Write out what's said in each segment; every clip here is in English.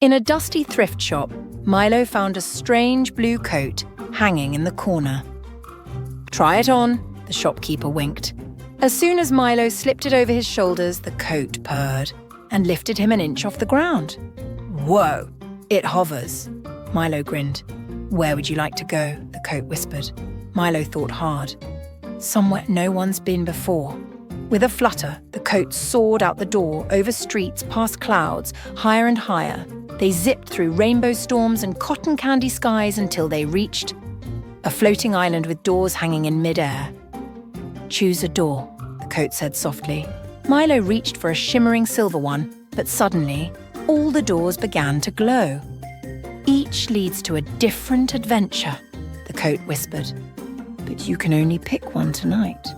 In a dusty thrift shop, Milo found a strange blue coat hanging in the corner. "Try it on," the shopkeeper winked. As soon as Milo slipped it over his shoulders, the coat purred and lifted him an inch off the ground. "Whoa, it hovers," Milo grinned. "Where would you like to go?" the coat whispered. Milo thought hard. "Somewhere no one's been before." With a flutter, the coat soared out the door, over streets, past clouds, higher and higher. They zipped through rainbow storms and cotton candy skies until they reached a floating island with doors hanging in mid-air. "Choose a door," the coat said softly. Milo reached for a shimmering silver one, but suddenly, all the doors began to glow. "Each leads to a different adventure," the coat whispered. "But you can only pick one tonight."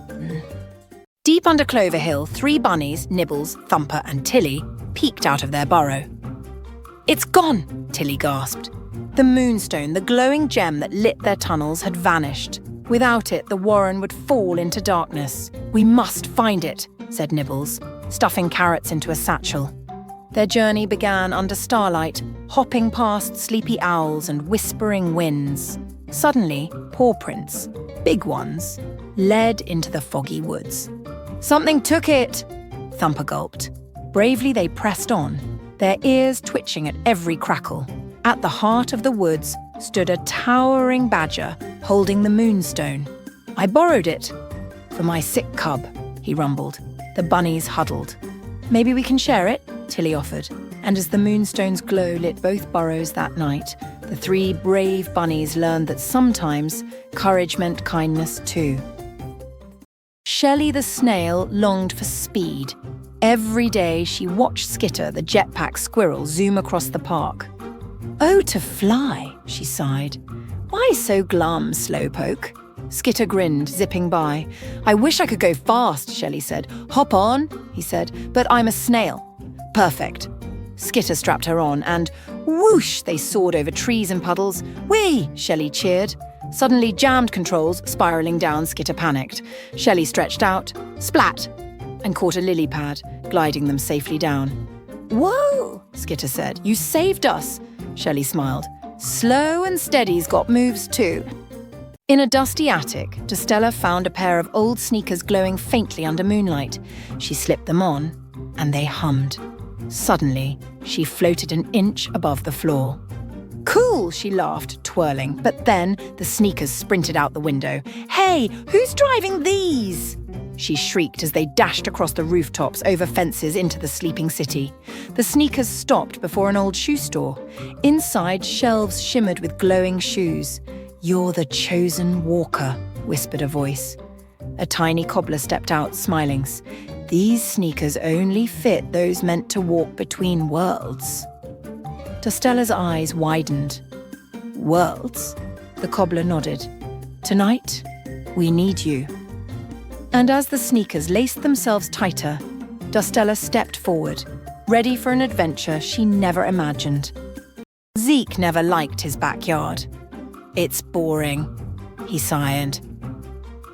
Deep under Clover Hill, 3 bunnies, Nibbles, Thumper and Tilly, peeked out of their burrow. "It's gone," Tilly gasped. The moonstone, the glowing gem that lit their tunnels, had vanished. Without it, the warren would fall into darkness. "We must find it," said Nibbles, stuffing carrots into a satchel. Their journey began under starlight, hopping past sleepy owls and whispering winds. Suddenly, paw prints, big ones, led into the foggy woods. "Something took it," Thumper gulped. Bravely they pressed on, their ears twitching at every crackle. At the heart of the woods stood a towering badger holding the moonstone. "I borrowed it for my sick cub," he rumbled. The bunnies huddled. "Maybe we can share it," Tilly offered. And as the moonstone's glow lit both burrows that night, the 3 brave bunnies learned that sometimes courage meant kindness too. Shelley the snail longed for speed. Every day she watched Skitter, the jetpack squirrel, zoom across the park. "Oh, to fly," she sighed. "Why so glum, slowpoke?" Skitter grinned, zipping by. "I wish I could go fast," Shelley said. "Hop on," he said, "but I'm a snail." "Perfect." Skitter strapped her on and, whoosh, they soared over trees and puddles. "Whee!" Shelley cheered. Suddenly jammed controls, spiralling down, Skitter panicked. Shelley stretched out, splat, and caught a lily pad, gliding them safely down. "Whoa," Skitter said. "You saved us." Shelley smiled. "Slow and steady's got moves too." In a dusty attic, Dostella found a pair of old sneakers glowing faintly under moonlight. She slipped them on, and they hummed. Suddenly, she floated an inch above the floor. "Cool," she laughed, twirling, but then the sneakers sprinted out the window. "Hey, who's driving these?" she shrieked as they dashed across the rooftops, over fences into the sleeping city. The sneakers stopped before an old shoe store. Inside, shelves shimmered with glowing shoes. "You're the chosen walker," whispered a voice. A tiny cobbler stepped out, smiling. "These sneakers only fit those meant to walk between worlds." Dostella's eyes widened. "Worlds?" The cobbler nodded. "Tonight, we need you." And as the sneakers laced themselves tighter, Dostella stepped forward, ready for an adventure she never imagined. Zeke never liked his backyard. "It's boring," he sighed.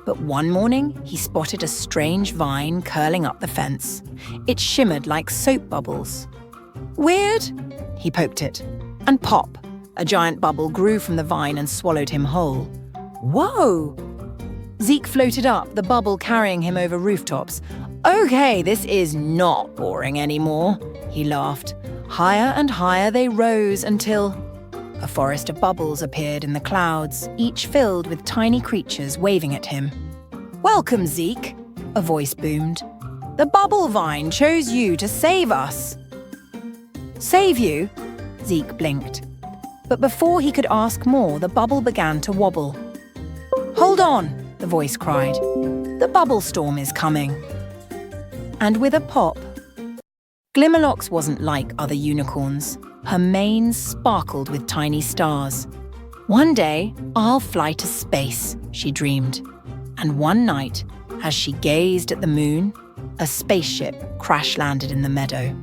But one morning, he spotted a strange vine curling up the fence. It shimmered like soap bubbles. "Weird?" He poked it. And pop! A giant bubble grew from the vine and swallowed him whole. "Whoa!" Zeke floated up, the bubble carrying him over rooftops. "Okay, this is not boring anymore," he laughed. Higher and higher they rose until a forest of bubbles appeared in the clouds, each filled with tiny creatures waving at him. "Welcome, Zeke," a voice boomed. "The bubble vine chose you to save us." "Save you?" Zeke blinked. But before he could ask more, the bubble began to wobble. "Hold on," the voice cried. "The bubble storm is coming." And with a pop, Glimmerlocks wasn't like other unicorns. Her mane sparkled with tiny stars. "One day, I'll fly to space," she dreamed. And one night, as she gazed at the moon, a spaceship crash-landed in the meadow.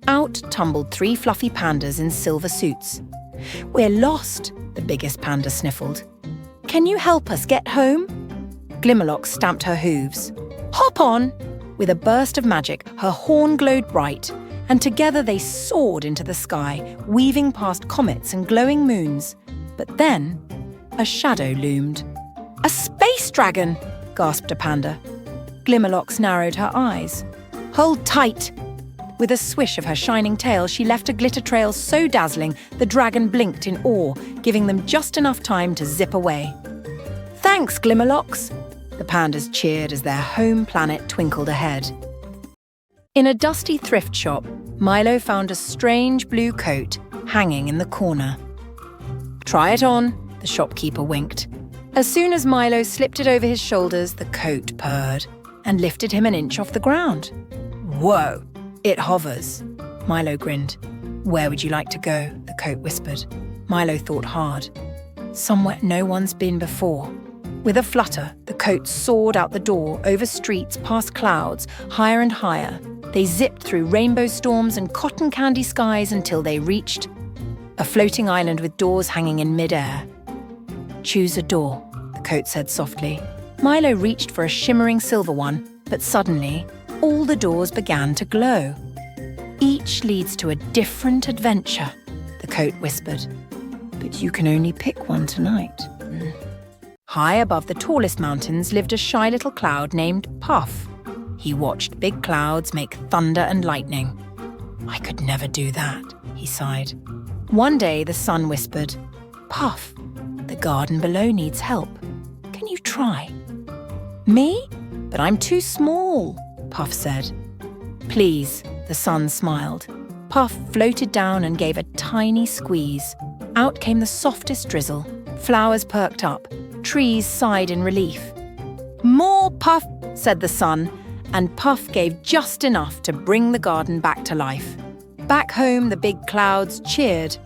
Out tumbled 3 fluffy pandas in silver suits. "We're lost," the biggest panda sniffled. "Can you help us get home?" Glimmerlocks stamped her hooves. "Hop on!" With a burst of magic, her horn glowed bright, and together they soared into the sky, weaving past comets and glowing moons. But then, a shadow loomed. "A space dragon!" gasped a panda. Glimmerlocks narrowed her eyes. "Hold tight!" With a swish of her shining tail, she left a glitter trail so dazzling the dragon blinked in awe, giving them just enough time to zip away. "Thanks, Glimmerlocks!" The pandas cheered as their home planet twinkled ahead. In a dusty thrift shop, Milo found a strange blue coat hanging in the corner. "Try it on," the shopkeeper winked. As soon as Milo slipped it over his shoulders, the coat purred and lifted him an inch off the ground. "Whoa, it hovers," Milo grinned. "Where would you like to go?" the coat whispered. Milo thought hard. "Somewhere no one's been before." With a flutter, the coat soared out the door, over streets, past clouds, higher and higher. They zipped through rainbow storms and cotton candy skies until they reached a floating island with doors hanging in mid-air. "Choose a door," the coat said softly. Milo reached for a shimmering silver one, but suddenly, all the doors began to glow. "Each leads to a different adventure," the coat whispered. "But you can only pick one tonight." High above the tallest mountains lived a shy little cloud named Puff. He watched big clouds make thunder and lightning. "I could never do that," he sighed. One day the sun whispered, "Puff, the garden below needs help. Can you try?" "Me? But I'm too small," Puff said. "Please," the sun smiled. Puff floated down and gave a tiny squeeze. Out came the softest drizzle. Flowers perked up. Trees sighed in relief. "More, Puff," said the sun, and Puff gave just enough to bring the garden back to life. Back home, the big clouds cheered.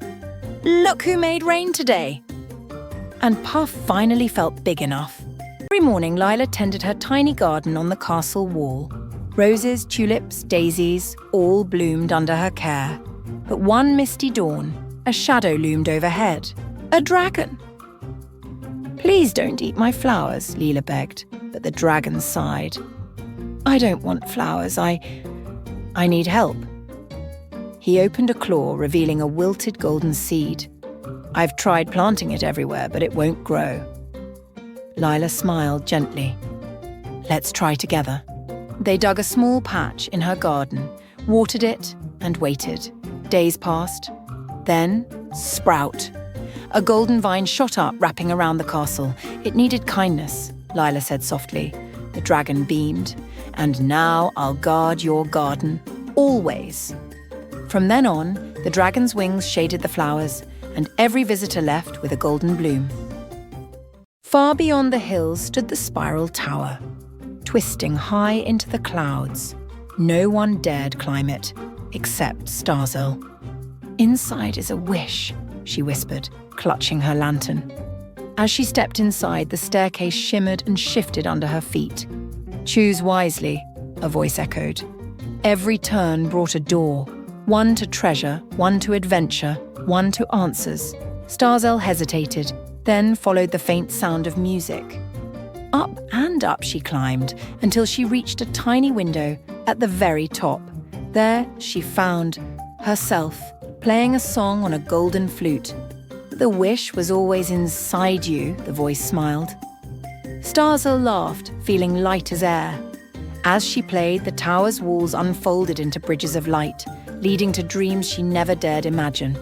"Look who made rain today!" And Puff finally felt big enough. Every morning, Lila tended her tiny garden on the castle wall. Roses, tulips, daisies, all bloomed under her care. But one misty dawn, a shadow loomed overhead. A dragon! "Please don't eat my flowers," Lila begged, but the dragon sighed. "I don't want flowers, I need help." He opened a claw, revealing a wilted golden seed. "I've tried planting it everywhere, but it won't grow." Lila smiled gently. "Let's try together." They dug a small patch in her garden, watered it, and waited. Days passed. Then, sprout. A golden vine shot up, wrapping around the castle. "It needed kindness," Lila said softly. The dragon beamed. "And now I'll guard your garden, always." From then on, the dragon's wings shaded the flowers, and every visitor left with a golden bloom. Far beyond the hills stood the spiral tower, twisting high into the clouds. No one dared climb it, except Starzl. "Inside is a wish," she whispered, clutching her lantern. As she stepped inside, the staircase shimmered and shifted under her feet. "Choose wisely," a voice echoed. Every turn brought a door, one to treasure, one to adventure, one to answers. Starzl hesitated, then followed the faint sound of music. Up and up she climbed until she reached a tiny window at the very top. There she found herself playing a song on a golden flute. "The wish was always inside you," the voice smiled. Starzl laughed, feeling light as air. As she played, the tower's walls unfolded into bridges of light, leading to dreams she never dared imagine.